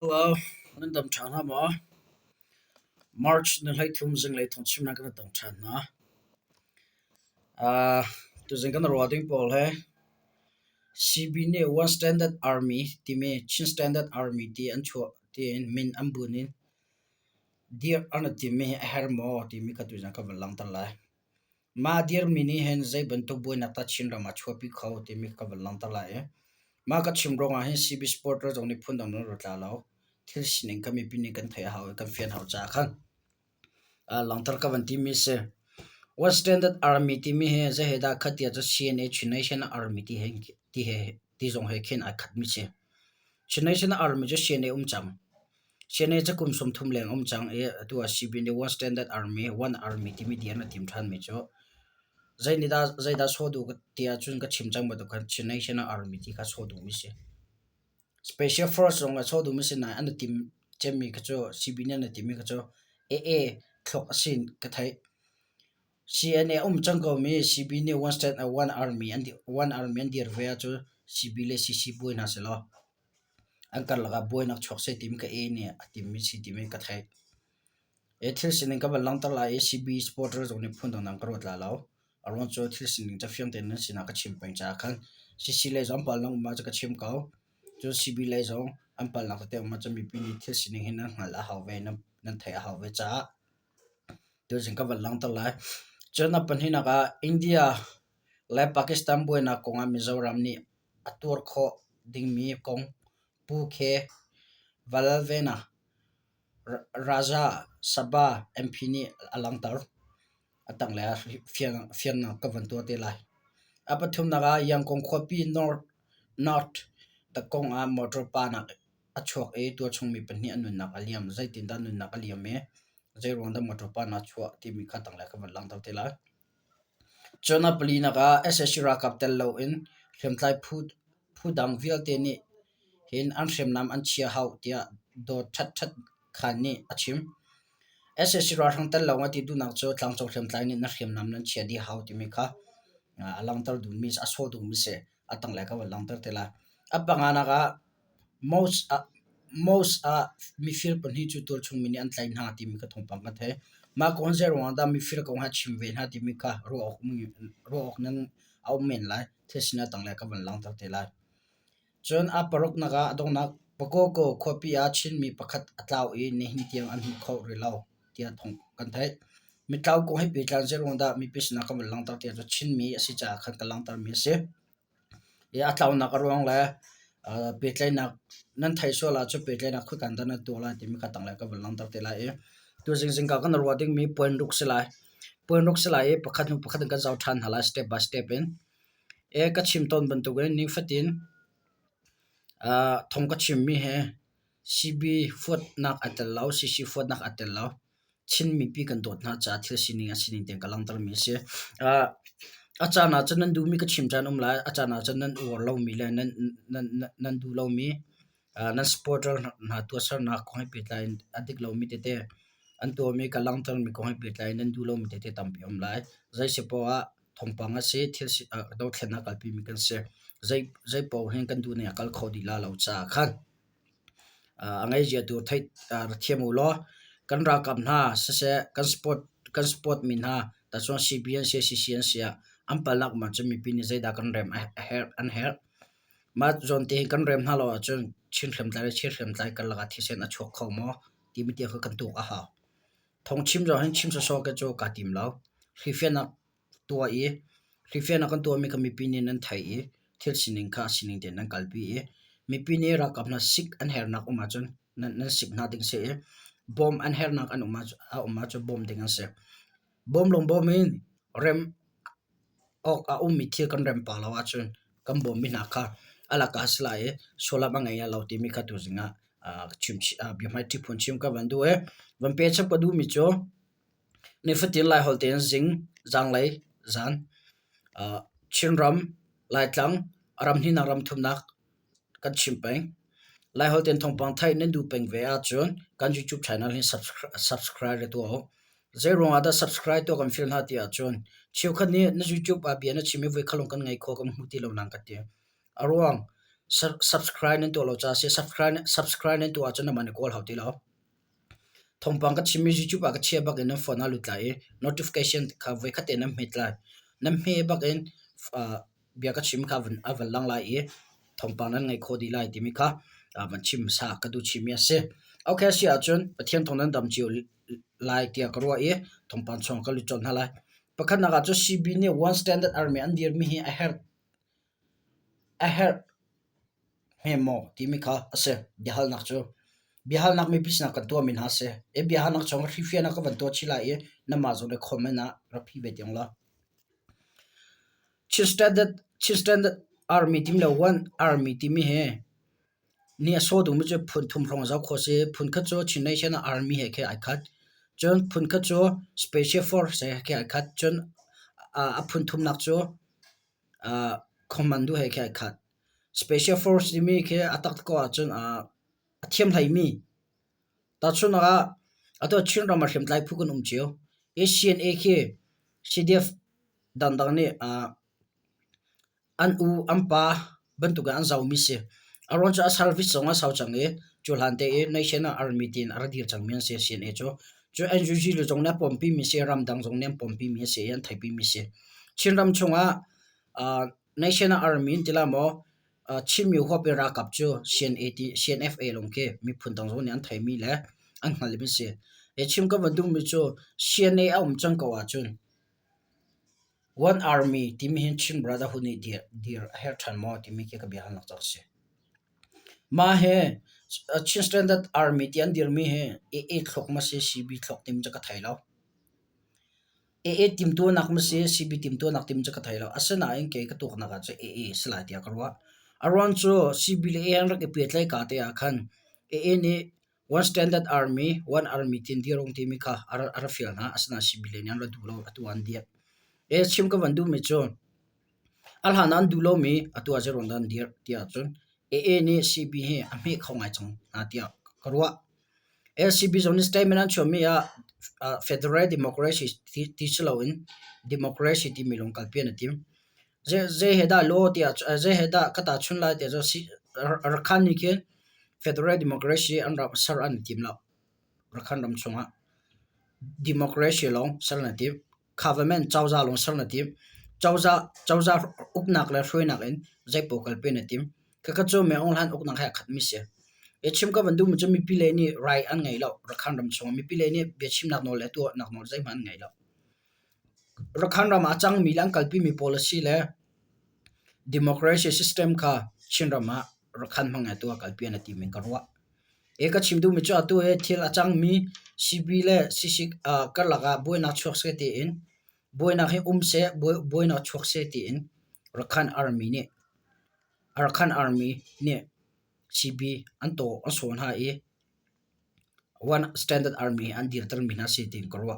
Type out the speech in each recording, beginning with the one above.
Hello, nan dam chan ha ma. March na lai thum jing lai thong chim na kan dam chan na. Tu jing kan roding pol he. CB ne one standard army ti me chin standard army ti an chu ti min ambunin. Dear ana ti me her mo ti mi ka tu jang ka lang ta lai. Ma dear mini hen zai ban to boy na ta chin ra ma chopi khaw ti mi ka lang ta lai. Ma ka chim ronga hen CB sporter jong ni phun dam no ro ta law. Thil sining kami pini kan thaya haw kan fian haw cha khan langtar ka van team se one standard army team he za heda khatia cha CNH national army ti jong he khen a khat mi che national army jo CNA chang CNA cha kum som thum leng chang e tu a CB ne one standard army one army team di na team than mi cho zaida sodu ka tia chun ka chimchang ba kan national army ti ka sodu mi se special force rong a sodu mi se na an team chemi ka cho CB ne na team ka cho AA thok asin ka thai CNA chang ko mi CB ne one stand one army and one army and der vea cho CB le CC boy na se lo an kar laga boy na chok se team ka A ne team mi si team ka thai e thil sin ka ba lang ta la CB supporter zong ni phun dong nang karot la law aron cho thil sin cha fiam ten na sina ka chim pang cha khan CC le zong pal nang ma cha ka chim kaw cho CB le zong an pal na ka te ma cha mi pi ni thil sin hin na ngala haw ve na nan thai haw ve cha tu jing ka ba lang ta la chana panhina ka India le Pakistan boy na konga Mizoram ni atur kho ding mi kong pu khe valvena Raja Sabha MP ni alang tar atang la fian na ka van to te lai apathum na ga yang kong khopi north ta kong a motor pa na achok e to chung mi pani anun na aliam zai tin dan nun na aliam me zai ronda motor pa na chua ti mi khatang la ka van lang tar te lai chona polina ka SSC ra capital low in hemtlai food dang vial te ni hin an hrem nam an chia hau tia do that khani achim SSC ra thang tel law ti du nak cho tlang chok hemtlai ni na hrem nam nan chia di hau ti mi kha alang tar du mi aso du mi se atang la ka lang tar te la apanga na ka most mi fil pan hi chu tol chung mi ni an tlai na ti mi ka thong pang ka the ma kon zero da mi fil ko ha chim ve na ti mi ka ro ok nan au men lai thesina tang la ka ban lang tar te la chon a parok na ga dong nak pako ko khopi a chin mi pakhat atlaw e ne hin tiang an kho ri law tia thong kan thai mi tlaw ko he pe tlan zero da mi pisna ka ban lang tar te chin mi asi cha khan ka lang tar mi se e atlaw na ka rong la pe tlai na nan thai so la chu pe tlai na khu kan da na to la ti mi ka tang la ka ban lang tar te la e tu jing ka kan roding mi point ruk se la e pakhat ka jaw than hala step by step in e ka chim ton ban tu gen ni fatin thong ka chim mi he CB foot nak atel law CC foot nak atel law chin mi pi kan dot na cha thil sining ten kalang tar mi se achana chanan du mi ka chim chan la achana chanan war law mi la nan du law mi nan supporter na tu sar na khoi pi line adik law mi te an to mi ka lang tar mi khoi pi line nan du law mi te tam pi lai zai se po a thong panga se thil do thena kal pi mi kan se zai po hen kan du ne akal khodi la lo cha khan angai je tu thai thiemu lo kan ra kam na se kan sport min ha ta chon CBN se CCN se am palak ma chumi pi ni zai da kan rem an her ma zon te kan rem na lo chon chin khlem tlai kan laga thi sen a chok kho mo ti mi te kho kan tu a ha thong chim jo han chim so ka cho ka tim lo hrifiana tua e hrifiana kan tu mi kami pi ni nan thai e thil sining ten nan kalpi e mi pi ni ra kap na sik an her nak uma chon nan sik na ding se bom an her nak an uma cho bom ding an se bom long bom in rem ok a mi thil kan rem pa lawa chon kan bom mi na kha ala ka sla e sola bangai ya lo ti mi kha tu zinga chim bi mai ti phun chim ka ban du e van pe chap du mi cho ne fatin lai hol ten zing jang lai zan chinram lai tlang aram hin aram thum nak kan chim peng lai hol ten thong pang thai nen du peng ve a chon kan YouTube channel ni subscribe to zero ada subscribe to kan fil na ti a chon chiu khan ni na YouTube a bi na chimi ve khalong kan ngai kho kam huti lo nang ka ti arwang subscribe นั่นตัวเราจะเสีย subscribe นั่นตัวอาจจะนำมันก็เอาที่เราทงปังก็ชิมิYouTube ก็เชียร์บักเอ็นฟอนน่าลุดไหล notification ข้าไว้ขัดเอ็นน้ำเม็ดไหลน้ำเมบักเอ็นเบียก็ชิมข้าวันวันลังไหลทงปังนั้นไงโคดีไหลที่มีข้าวันชิมสากระดูชิมีเสียโอเคเสียจนประเทศตรงนั้นดำจิวไล่เตียกรัวทงปังช่องก็ลุจนฮะไลประคันนักจะ CB เนี่ย one standard army อันเดียร์มีเheardเฮโมที่มีข้าเสียเดี๋ยวนักจูbiahal nak mi pisna kan tua min ha se e biahal nak chong rifia na ka van to chila namazo le khomena rapi be tiang la chi standard army team le one army team he ni so du mu che phun thum rong za kho se phun kha cho chi national army he ke ai khat chon phun kha cho special force he ke ai khat chon a phun thum nak cho commando he ke ai khat special force mi ke atak ko chon thiam lai mi ta chuna ato chinra ma hrim lai phukun chio asian ak cdf dandang ni an u ampa bantuga an zaw mi se aron cha service songa saw change chulhante national army tin aradir changmian se asian e cho ngg lo jongna pompi mi se ramdang jongnem pompi mi se yan thaipi mi se chinram chunga national army tilamo chimyu hope ra kap chu cnfa longke mi phundang zone an thai mi le an hal mi se e chim ka vandung mi chu cna chang ka wa chun one army team hin chin brotherhood ni dear her than mo team ke ka bihal nak chak se ma he chin standard army ti an dir mi he e thlok ma se cb thlok tim cha ka thailo e tim tu nak ma se cb tim tu nak tim cha ka thailo asana en ke ka tuk na ga cha sla dia karwa around so civil an rak epet lai ka te akhan ni one standard army one army tin dirong ti mi kha ara fial na asna civil an la dulo atuan dia chim ka vandu mi cho alhanan dulo mi atu ajaron dan dir tia chon ni cb he ami khongai chong na tia karwa cb zone statement an chomi federal democracy ti chlawin democracy ti milong kalpian tim je heda lo tia je heda kata chun la tia jo si rakhan ni ke federal democracy an ra sar an tim la rakhan ram chunga democracy long sar na tim government chawza long sar na tim chawza uknak la hroinak en je pokal pe na tim ka chu me online uknak ha khat mi se chim ka vandu mu chami pile ni rai an ngai lo rakhan ram chunga mi pile ni be chim nak no le to nak no jai man ngai lo rakhan ram achang mi lang kalpi mi policy le democracy system kha chinrama rakhan manga to kalpian ati min karwa eka chimdu mi cha tu he thil achang mi cb le sisik karlaga boina chok se ti in boina he se boina chok se ti in rakhan army ne cb anto ason ha one standard army an dir tar mina se tin karwa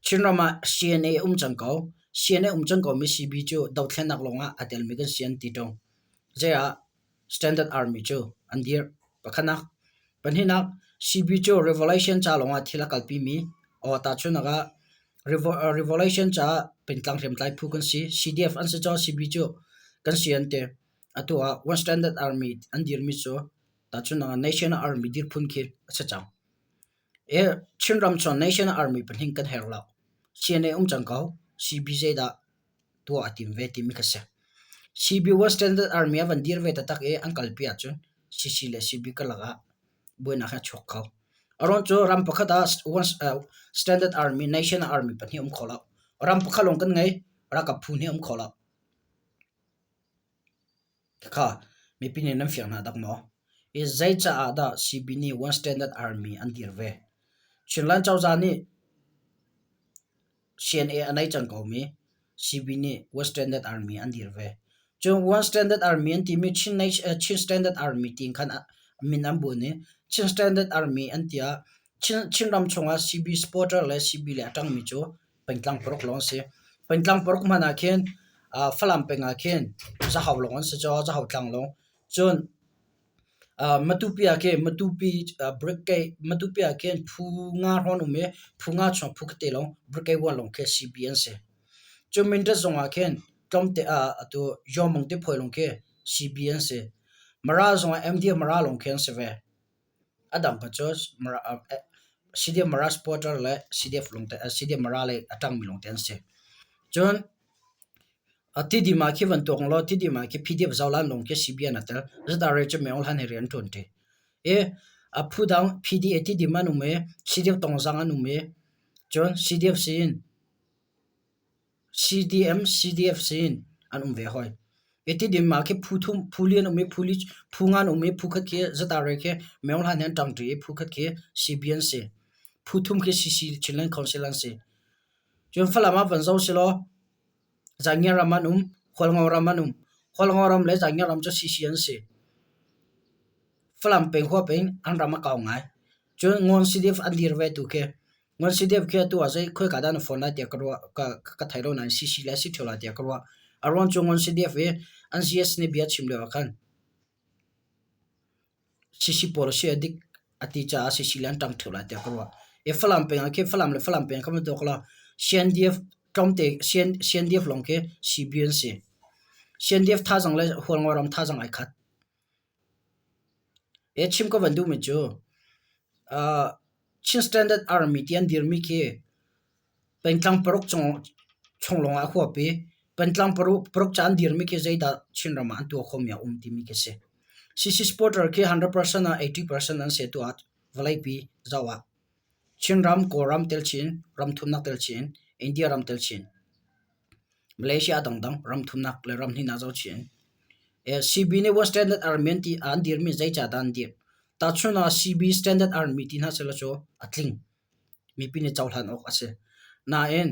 chinrama cna changkau cna changkau mi cb chu daw thlenak longa atel mi gan sian ti tong ja standard army chu andir pakhana panhina cb chu revelation cha longa thila kalpi mi o ta chunaga revelation cha pentlang rem tlai phu kan si cdf an se cha cb chu kan sian te atua one standard army andir mi chu ta chunaga national army dir phun khir acha cha chinram chon national army panhing kan herla cna changkau cbj da to atim ve ti mi kase cb one standard army avan dir ve tatak ankal pia chun cc le cb ka laga boina kha chok khaw aron cho ram pakhata one standard army national army pani khola ram pakhalong kan ngai raka phun he khola kha mi pin nam fiang na dak mo zai cha ada cb ni one standard army an dir ve chinlan chawza ni cna anai changkau mi cb ni one standard army an dir ve chung one standard army an ti mi chin standard army ting khan minam bu ni chin standard army an tia chin ram chonga cb supporter le cb le atang mi chu pentlang porok long se pentlang porok mana khen falam penga khen za haw long se cho za haw tlang long chun matupia ke matupi break ke matupia ke phu nga ron ume phu nga chong phu kte long break ke wa long ke cbn se chumin da zonga ken tomte ato yomong te phoilong ke cbn se mara zonga MD mara long khen seve adam ka chos mara CDF mara supporter le CDF long te CDF mara le atang mi long ten se chon ati di ma ki van tong lo ti di ma ki PDF zawlan long ke CBN atel zada re che meol han herian ton te e a phudang PD ati di manu me CDF tong zang anu me chon CDF sin CDF sin anum ve hoi eti dim ma ke phuthum phulian me phuli phungan me phukhat ke zata re ke meol han han tang tri phukhat ke CBN se phuthum ke CC chilen council an se chon falama van zo se lo zangya ramanum kholngoram le zangya ram cho CC an se falam peng ho peng an rama kaw ngai chon ngon CDF an dir ve tu ke ngon CDF ke tu azai khoi ka dan phone la te karwa ka thailo nan CC la si thola te karwa aron chongon CDF e an CS ne bia chimle wakan CC policy adik ati cha CC lan tang thola te karwa e falam peng ke falam le falam peng kam to kala CNDF tomte CNDF longke CBN se CNDF tha jang le holngoram tha jang ai khat e chim ko bandu me jo chin standard army tian dir mi ke pentlang parok chonglong a khuapi pentlang parok chan dir mi ke zaida chinrama an tu khomya ti mi ke se CC supporter ke 100% a 80% an se tu at valai pi zawa chinram koram telchin ram thumnak telchin India ram telchin Malaysia dangdang ram thumnak le ram hina zaw chin CB ne was standard army ti an dir mi zai cha dan dir ta chuna CB standard army ti na sela cho atling mi pi ne chawlan ok ase na en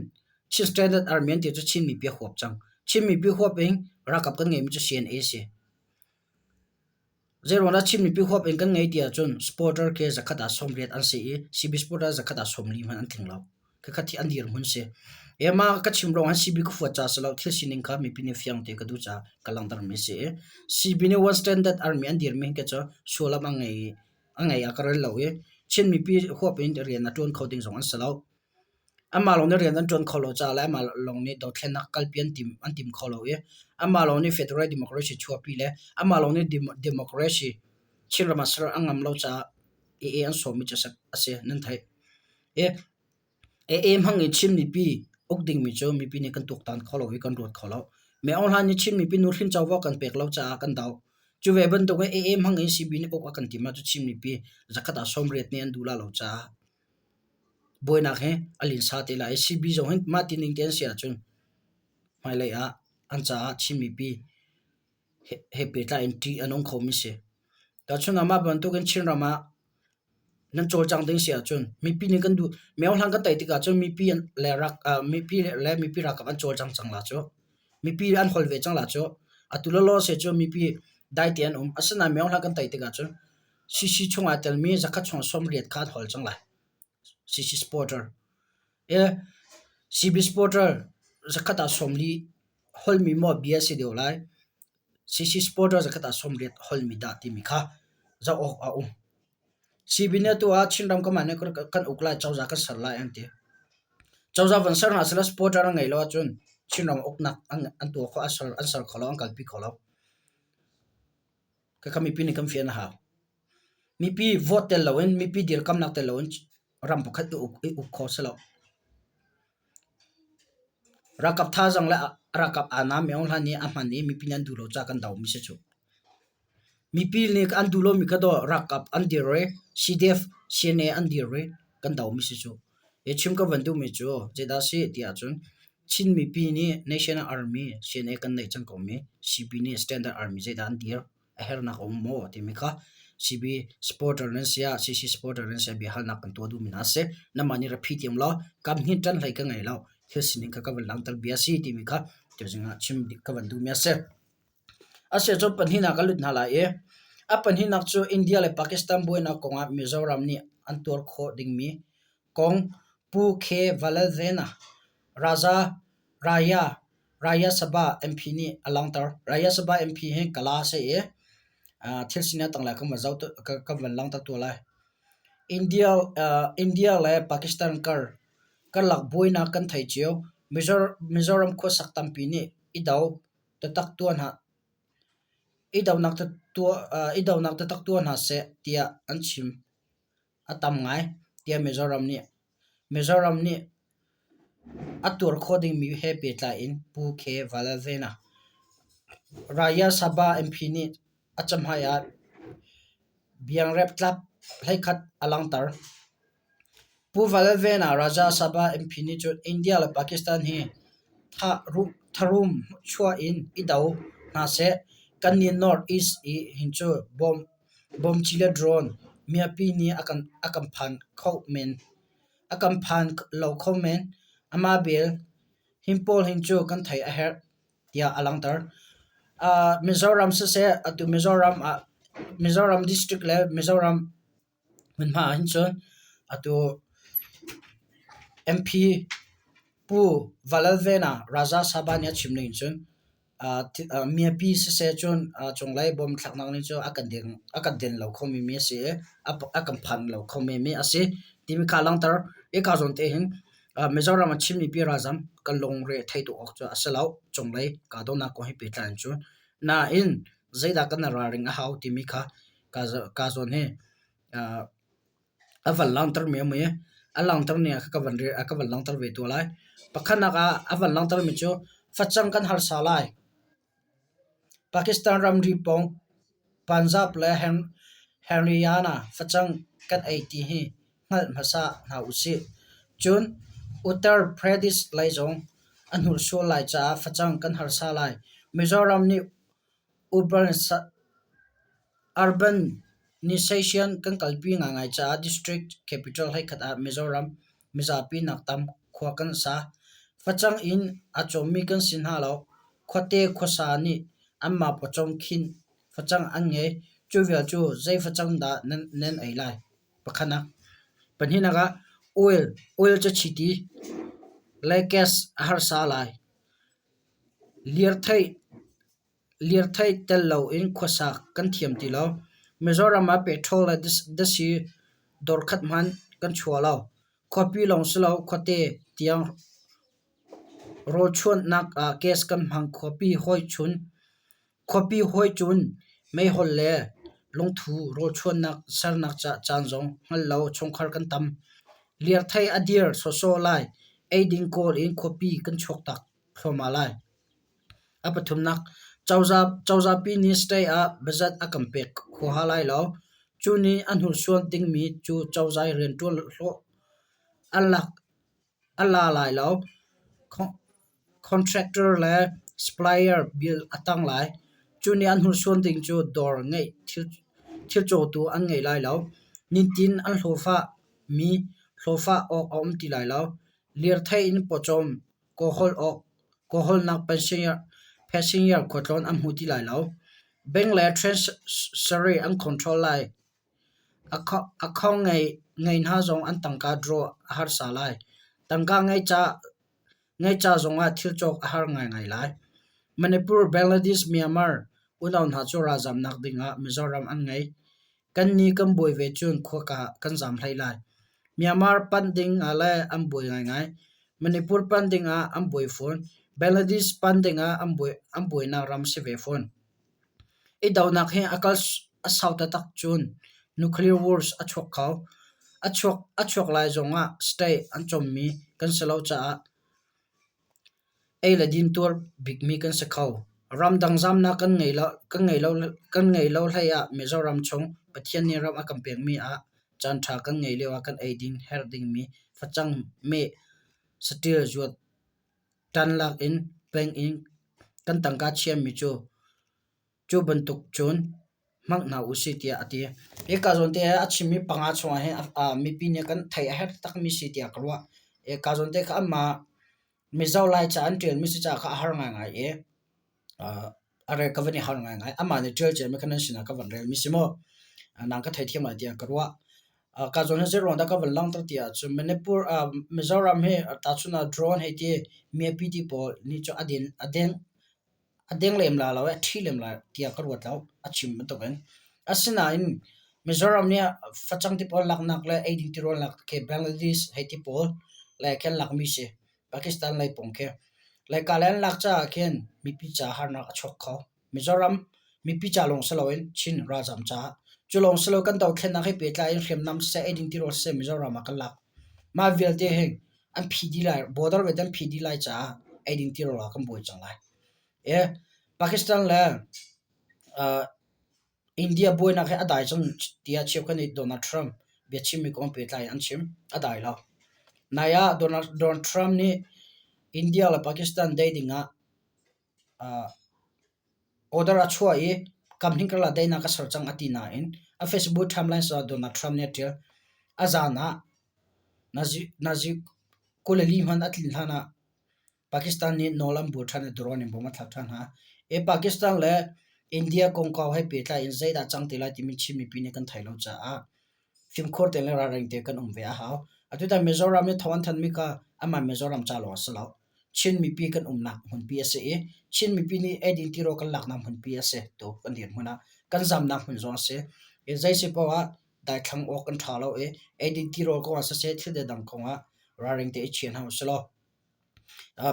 chin standard army ti cho chin mi pi khop chang chin mi pi khop eng rakap kan ngei mi cho CNA se zero na chin mi pi khop eng kan ngei ti a chun supporter ke zakata somriat an se CB supporter zakata somli man an thinglaw ka khathi an dir hun se ema ka chimrong han CB ku fu cha salo thil sining kha mi pi ne fiang te ka du cha kalang dar me se CB ne one standard army an dir me ke cho sola angai akaral law e chin mi pi khop in rian na ton coding zong an salo ama long ne rian an ton kholo cha la ma long ne do thlen nak kalpian tim an tim kholo e ama long ne federal democracy chua pi le ama long ne democracy chirama sar angam lo cha e an so mi cha ase nan thai e hang in chim ni pi okding mi cho mi pi ne kan tok tan kholo wi kan rot kholo me on han ni chim mi pi nur hin chawa kan pek lo cha kan daw chu ve ban to e hang in CB ne ok kan ti ma chu chim ni pi zakata somret ne an dula lo cha boina he alin sa te la CB zo hin ma tin ning ten sia chun mai le a an cha chim mi pi he pe ta entry anong khomi se ta chuna ma ban to kan chin rama nan chol chang ding sia chun mi pi ni kan du meol hang kan tai ti ka chun mi pi le rak mi pi rak an chol chang la cho mi pi an hol ve chang la cho atulo lo se cho mi pi dai tian asana meol hang kan tai ti ka chun CC chunga tel mi zakat chung som riat khat hol chang la CC supporter CB supporter zakata somli hol mi mo BS de olai CC supporter zakata somriat hol mi da ti mi kha za ok a CB ne tu a chinram ka mane kan ukla chawza ka sarla ante chawza van sar na sala supporter ngai lo chun chinram okna an tu kho asar kholo an kalpi kholo ka kami pi ni kam fian ha mi pi vote tel lawen mi pi dir kam nak tel lawen ram pakhat u kho salo rakap tha jang la rakap ana meong hani amani mi pinan dulo cha kan daw mi se chu mi pil ne an dulo mi ka do rakap an dire CDF CNA an dire kan daw mi se chu e chim ka vandu mi chu jeda se tia chun chin mi pi ni national army CNA kan nei chang ko mi CB ni standard army jeda an dir a her na ko mo ti mi kha CB supporter nen sia CC supporter nen sia bi hal na kan to du mi na se na mani ra phitiam lo kam hin tan lai ka ngai lo thesining ka kawan lang tal biasi ti mi kha tirjinga chim dik kawan du mia se ase jo panhina kalut na la e a panhina chu India le Pakistan boina konga Mizoram ni antor kho ding mi kong pu khe valadena raya sabha MP ni alangtar raya sabha MP he kala se e thesina tangla ka mazau to ka wan lang ta to la India le Pakistan kar lak boina kan thai chiu Mizoram kho saktam pi ni idaw tatak tuan ha i dawnak ta tua i dawnak ta tak tua na se tia an chim atam ngai tia Mizoram ni atur coding mi happy tla in pu khe valavena Raya Sabha MP ni acham haya biang rep club hlekhat alangtar pu valavena Raja Sabha MP ni chu India la Pakistan hi tharum chua in idau na se kanin north east i hinchu bom chile drone miapi ni akan phan khomen akan phan lo khomen ama bel himpol hinchu kan thai a her tia alangtar Mizoram se atu Mizoram district le Mizoram manma hinchon atu MP pu valavena Raja Sabha nya chimne hinchon miapi se chon chonglai bom thlaknak ni chu akan den lo khomi mi se akan phan lo khomi mi ase timi khalangtar e ka zon te hin Mizoram chimni pi razam kalong re thaitu ok chu asalau chonglai ka do na ko hi pe tlan chu na in zaida kan ra ring a hau timi ka zon he aval langtar me me alangtar ne ka van re ka van langtar ve to lai pakhana ka aval langtar mi chu fachang kan har salai Pakistan ram ri pong Punjab le Haryana fachang kan ai ti hi ngal masa na usi chun Uttar Pradesh lai jong anhur so lai cha fachang kan har salai Mizoram ni urbanization kan kalpi ngai cha district capital hai khat Mizoram mizapi naktam khwa kan sa fachang in achomi kan sinha lo khote khosa ni amma pochom khin fachang ange chuwel chu zai fachang da nen ai lai pakhana panhina ga oil cha chiti lekes har sa lai liar thai tel lo in khosa kan thiam ti lo Mizoram ma petrol da si dor khat man kan chua lo copy long slo khote tiang ro chun nak case kan hang copy hoi chun mai hol le long thu ro chun nak sar nak cha chan jong hal lo chongkhar kan tam liar thai adir so lai aiding call in copy kan chok tak thoma lai apathum nak chawza pi ni stay a bazat akampek kho halai lo chuni anhur suan ting mi chu chawzai ren tol hlo alla lai lo contractor le supplier bill atang lai chuni anhur suan ting chu dor ngai thil cho tu an ngai lai lo nintin an hlofa mi hlofa ok om ti lai lo lir thai in pochom ko hol nak passenger khotlon am huti lai lo bengle transferry an control lai akhong ngai na zong an tangka draw har sa lai tangka ngai cha zong a thil chok har ngai lai Manipur Bangladesh Myanmar unaw na chu razam nak dinga Mizoram an ngai kan ni kan boi ve chun khoka kan jam hlai lai Myanmar panding ala am boi ngai Manipur panding a am boi phone Bangladesh panding a am boi na ram se ve phone e dawnak he akal asauta tak chun nuclear wars achok lai zonga stay anchom mi kan selo cha eila din tur big mi kan sakhau ram dangjam na kan ngei lo hlaya Mizoram chong pathian ni ram akampeng mi a chan tha kan ngei lewa kan aiding herding mi fachang me satir juat tan lak in peng in kan tangka chiam mi chu bantuk chun mang na usitia ati e ka zon te achimi panga chwa he mi pi ne kan thai her tak mi sitia krwa e ka zon te kha ma Mizo lai cha an tel mi si cha kha har ngai e are ka vani har ngai ama ne tel che me kan sina ka van rel mi simo nang ka thai thiam atia krwa ka zon he zero da ka van lang tar tia chu Manipur Mizoram he ta chuna drone he ti mi pi ti pol ni cho adeng lem la law thi lem la tia karwa taw achim to ben asina in Mizoram nia fachang ti pol lak nak la 80 tirol lak ke Bangladesh he ti pol la ken lak mi se Pakistan lai pongke lai kalan lak cha ken mi pi cha har na chok kho Mizoram mi pi cha long saloin chin rajam cha chulong salo kan taw thlen na he pe tla in hrem nam se eding ti ro se mizoram akalak ma vel te heng an phidi lai border we dan phidi lai cha eding ti ro la kan boi chang lai e Pakistan la India boy na khe adai chang tia chep kan Donald Trump be chim mi kon pe tlai an chim adai lo naya Donald Trump ni India la Pakistan dai dinga order a chua e kamning kala dai na ka sar chang atina in a Facebook timeline sa Donald Trump ne tia azana nazi kolali man atlin hana Pakistan ni nolam bu thane drone boma thak than ha e Pakistan le India kong kaw hai pe tla in zaida chang tela timi chimi pine kan thailo cha a film khor te le ra rang te kan umve a haw atuta Mizoram ni thawan than mi ka ama Mizoram cha lo asalo chin mi pi kan umna hun pi ase e chin mi pi ni edin ti ro kan lak nam hun pi ase to kan dian huna kan zam na hun zo ase e zai se pawa dai thang ok kan thalo e edin ti ro ko asa se thil de dang ko nga ra rang te chen haw salo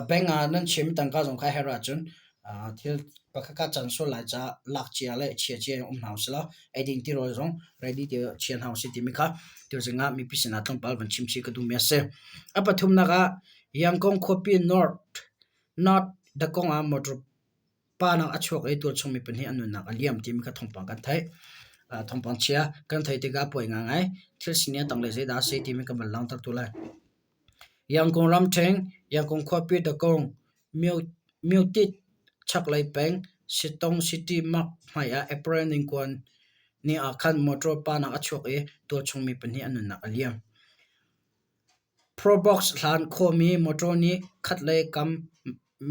benga nan chim tang ka jong kha hera chun thil pakaka chanso la cha lak chia le chia chia naw sala eding ti ro jong ready te chian haw si ti mi kha ti zinga mi pisina thong pal ban chim chi ka du me se apathum na ga yangkong khopi not da kong a motor pa na achok e tur chumi pani anu na aliam ti mi kha thong pang kan thai thong pang chia kan thai te ga poi nga ngai thil sinia tang le je da se ti mi ka bal lang tak tu la yangkong ram theng yangkong khopi da kong mutit chak lai peng sitong city mak maya april ning kon ni akhan motor pa na achok e to chungmi pani anu na aliam probox hlan khomi motor ni khatlai kam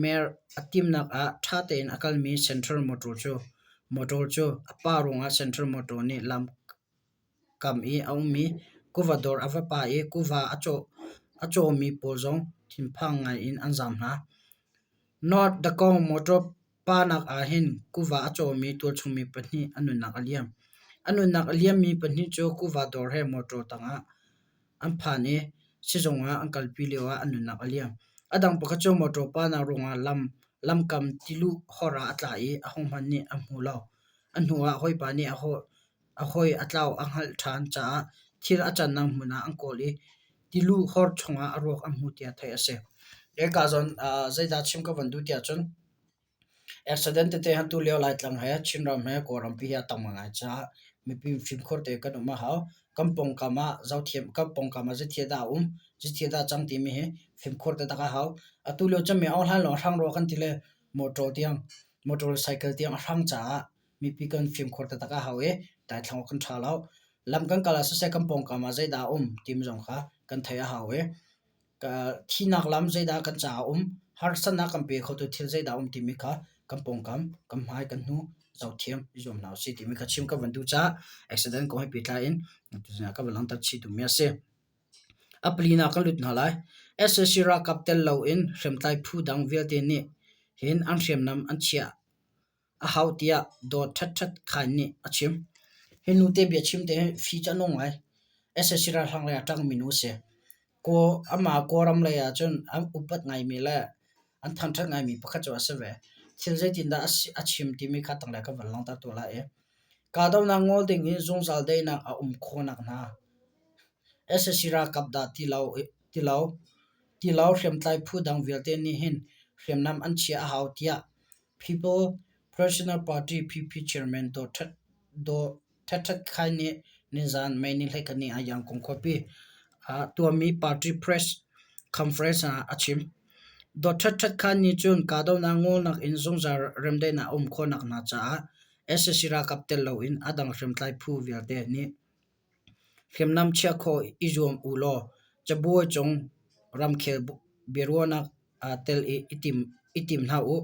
mer atim nak a thate in akal mi central motor chu apa ronga central motor ni lam kam e aumi kuvador avapa e kuva acho mi pozong thimphang ngai in anjam na not the kong motor panak ahin kuwa acho mi tur chumi pani anu nak aliam mi pani cho kuwa dor he motor tanga amphane sizonga ankal pilewa anu nak aliam adang pakacho motor pana ronga lam kam tilu hora atla e ahong manni amhulo anhuwa hoi pani ahoi atlaw anghal than cha thil achan nang muna angkoli tilu hor chonga arok amhutia thai ase e ka zon zaida chim ka vandu tia chun accident te han tu leo lai tlang ha chinram he koram pi ya tamanga cha mi pi film khor te kan ma haw kampong kama zau thiam kampong kama je thia da chang ti mi he film khor te ta ka haw atu leo cham me aw han lo rang ro kan ti le motorcycle tiang rang cha mi pi kan film khor te ta ka haw e tai thlang kan tha law lam kan kala sa se kampong kama je da tim jong kha kan thaya haw e ka thinak lam je da kan cha har sana kam pe kho tu thil je da ti mi kha kampong kam hai kan nu zau thiam zom naw si ti mi kha chim ka vandu cha accident ko hai pe tla in tu na ka balang tak chi tu mi ase aplina kan lut na lai SSira kaptel lo in hremtlai phu dang vel te ni hin an hrem nam an chia a hautia do that khan ni achim hinu te be chim te fi cha nong ai SSira hlang la tang minu se ko ama koram la ya chun am upat ngai mi la an thang thang ngai mi pakha chaw se ve thil je tin da achim ti mi kha tang la ka balang ta to la e ka daw na ngol ding in zong zal de na a khonak na SSira kapda tilaw hremtlai phu dang velte ni hin hremnam an chia a hautia people personal party PP chairman do that khai ni nizan maini lekani ayang kong khopi to mi party press conference achim do that khan ni chun ka daw na ngol nak in zong zar remde na khonak na cha SSira kaptel lo in adang hremtlai phu velte ni hremnam chia kho izom ulo chabo chong ramkhel berwana tel itim na u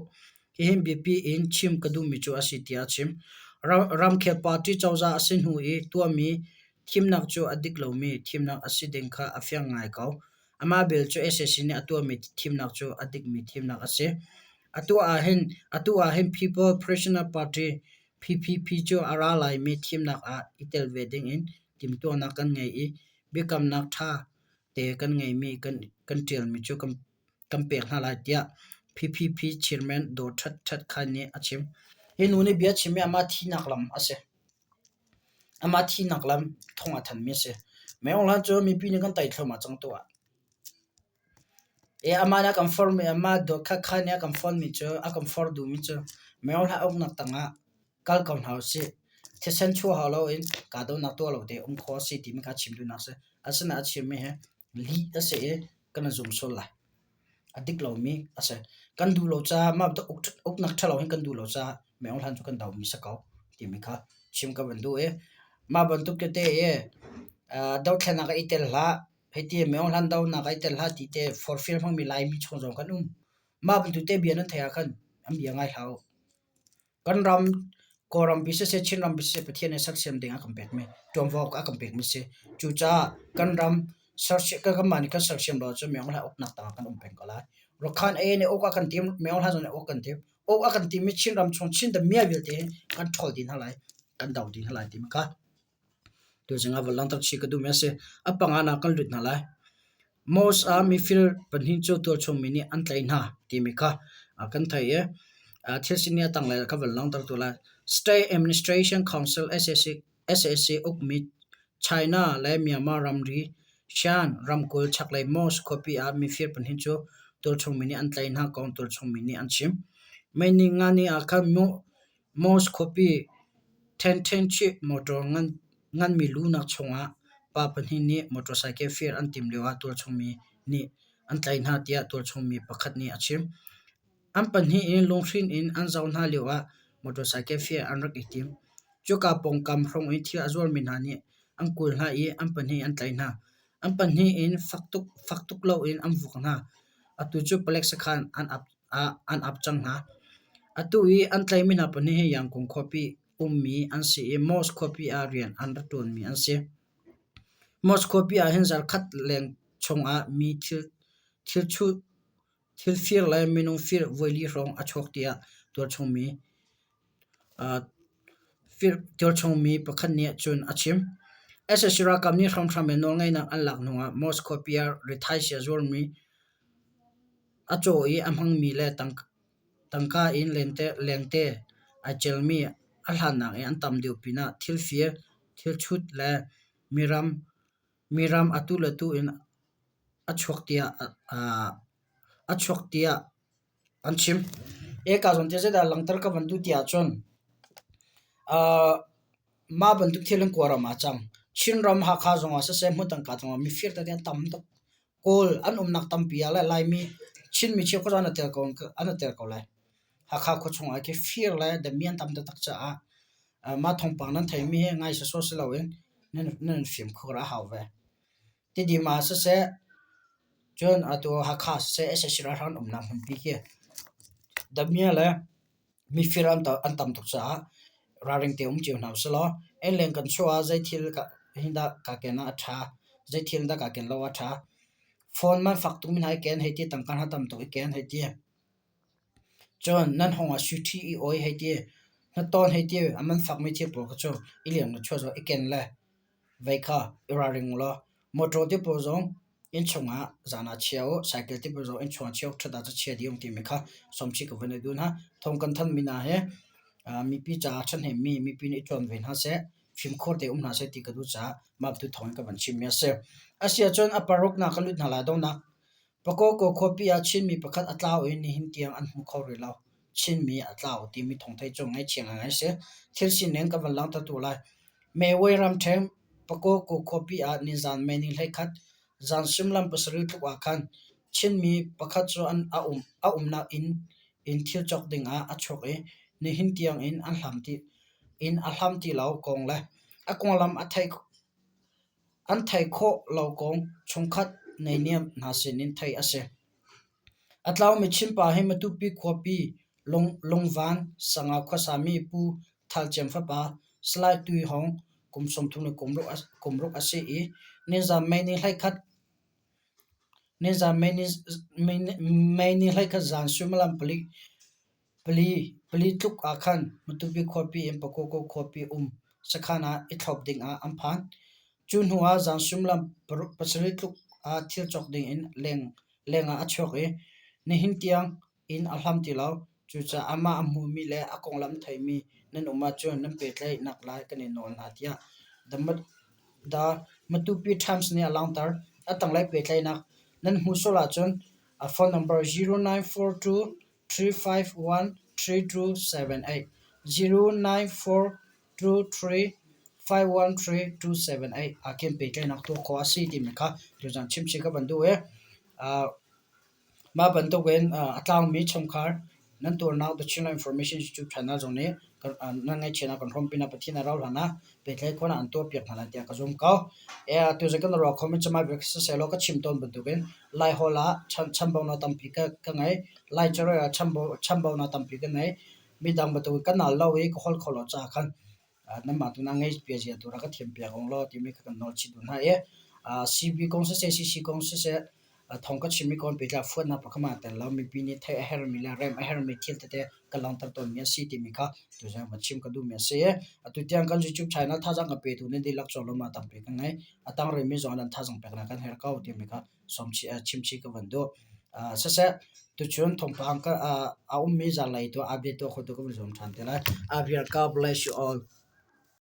him bp in chim kadu mi chu asitia chim ramkhel party chawza asin hu e tuami thimnak chu adik lo mi thimnak asideng kha afyang ngai kaw ama bel chu ss ni atuami thimnak chu adik mi thimnak ase atu a hen people personal party PPP chu ara lai mi thimnak a itel wedding in timto na kan ngai e bekam nak tha te kan ngai mi kan tel mi chu kam pek na la tia PPP chairman do that khan ni achim he nu ni bia chime ama thi naklam ase ama thi naklam thonga than mi se me ong lan cho mi pi ni kan tai thloma chang to e ama na conform me ama do kha kha ne conform mi cho a conform du mi cho me ong la ong nak tanga kal kon house the sen chu ha lo in ka do na to lo de kho si ti mi ka chim du na se asana chim me he li ase e kana zum sol la adik lo mi ase kan du lo cha ma to ok nak thalo hin kan du lo cha me ong han chu kan daw mi sa kaw ti mi kha chim ka ban du e ma ban tu ke te e daw thana ka itel la heti me ong han daw na ka itel ha ti te for film hang mi lai mi chong jong kan ma ban tu te bian an thaya kan am ya ngai hau kan ram koram bi se chin ram bi se pathian e sak sem dinga compete me tom vok a compete mi se chu cha kan ram search ka mani ka search sem lo cho me ong la ok nak ta kan pen ka la ro khan e ne ok kan tim me ong ha zone ok kan tim ok akan tim mi chin ram chong chin da mia vil te kan thol din halai kan daw din halai tim ka to janga walang tak chi ka du me se apanga na kan lut na lai most mi fil panhin cho to chong mini an tlai na ti mi kha kan thai e thilsinia tang lai ka walang tak to la State Administration Council SSC ukmi China la Myanmar ramri shan ramkul chaklai most copy mi fil panhin cho to chong mini an tlai na kong to chong mini an chim many ngani akha most copy 10 chip motor ngan mi lu nak chonga pa panhin ni motorcycle fear an tim lewa tur chongmi ni an tlain ha tia tur chongmi pakhat ni achim an panhi in longrin in an zaun ha lewa motorcycle fear an rak itim chuka pong kam rong in thia azor min hani an kul ha i an panhi an tlain ha an panhi in faktuk lo in am vuk na atu chu palek sakhan an up chang na atui an tlai min ha panhi yang kong copy ummi an si most copy arian an ratun mi an si most copy a henzar khat leng chonga mi thil fir la minung fir voili rong a chok tia tur chong mi fir tur chong mi pakhan ne chun achim SSR kam ni thram thram no ngai na an lak nuwa most copy a rethai sia zor mi a cho i amhang mi le tangka in lengte a chelmi a hlanang e an tam deu pina thil fir thil chut la miram atulatu in achok tia anchim e ka zon te da langtar ka bandu tia chon ma bandu thilen kwara ma chang chin ram ha kha zonga sa se mutang ka zonga mi fir ta den tam to kol an nak tam pia la lai mi chin mi che ko ana tel ko lai ha kha ko chunga ke fir la da mian tam ta tak cha ma thong pang nan thai mi he ngai sa so se lawen nen film khora hawe ti di ma sa se jon ato ha kha se SSR han na hum pi ke da mia la mi fir an tam tok cha raring te chiu na so lo en leng kan chua zai thil ka hinda ka ke na tha zai thil da ka ken lo wa tha phone man fak tu min hai ken he ti tang kan ha tam to ken he ti John nan honga suthi I oi heti na ton heti aman fak mi thi por ka cho iliam na chozo iken la veikha iraring lo motor ti por zong in chunga zana chiao cycle ti por zong in chuan chiao thada cha che diom ti mekha somchi ko vene dun ha thong kan than mina he mi pi cha chan he mi pi ni ton ven ha se film khor te na se ti ka du cha map tu thong ka ban chim me se asia chon aparok na ka lut na la do na pako ko copy a chin mi pakhat atlaw in ni hin tiang an mu khori law chin mi atlaw ti mi thong thai chong ngai chiang ngai se thil sin nen ka van lang ta tu la me wei ram them pako ko copy a ni zan me ni lai khat zan simlam pasari tu wa khan chin mi pakhat cho an a na in thil chok ding a chok e ni hin tiang in an hlam ti law kong la a kong lam a thai kho law kong chung khat nei niam na senin thai ase atlaw mi chimpa he matu pi khopi longwan sanga khosami pu thalchem fa pa slide tui hong kumsom thune kumrok ase e neza meni lai khat zan sumalam pali tuk akhan matu pi khopi empako ko khopi sakhana ithlop ding a amphan chun huwa zan sumalam pasari tuk a thil chok ding in lenga achok e ni hin tiang in alham ti law chu cha ama amu mi le akong lam thai mi nan uma chuan nan pe tlai nak lai kan ni nol na tia da matu pi times ni along tar atang lai pe tlai nak nan hu so la chuan a phone number 0942 351 3278 0942 513 akem pe tlai nak to ko asi ti mi kha tu jan chim chi ka bandu e ma bantu wen atlang mi chomkhar nan tur now the channel information youtube channel zone ne nan ngai chena kon rom pina pathina raw lana pe tlai khona an to pek hala tia ka zum ka e tu jakan ro comment chama bek se lo ka chim ton bantu wen lai hola chambaw na tampi ka ngai lai charo chambaw na tampi ka ngai mi dang batu ka na lawi ko hol kholo cha khan nama tu na ngai pe je tu ra ka them pe gong lo ti mi ka nol chi du na e cb kong se cc kong se thong ka chimi kon pe la phone na pa khama ta law mi pi ni thai her mi la rem her mi thil te ka lang tar ton mi si ti mi kha tu ja ma chim ka du me se atu tiang kan youtube channel tha jang ka pe tu ne di lak cholo ma tam pe ka ngai atang re mi zon an tha jang pe na kan her ka ti mi kha som chi chim chi ka ban do sa sa tu chun thong pa ka mi za lai to update to kho to ko zom than te la bless you all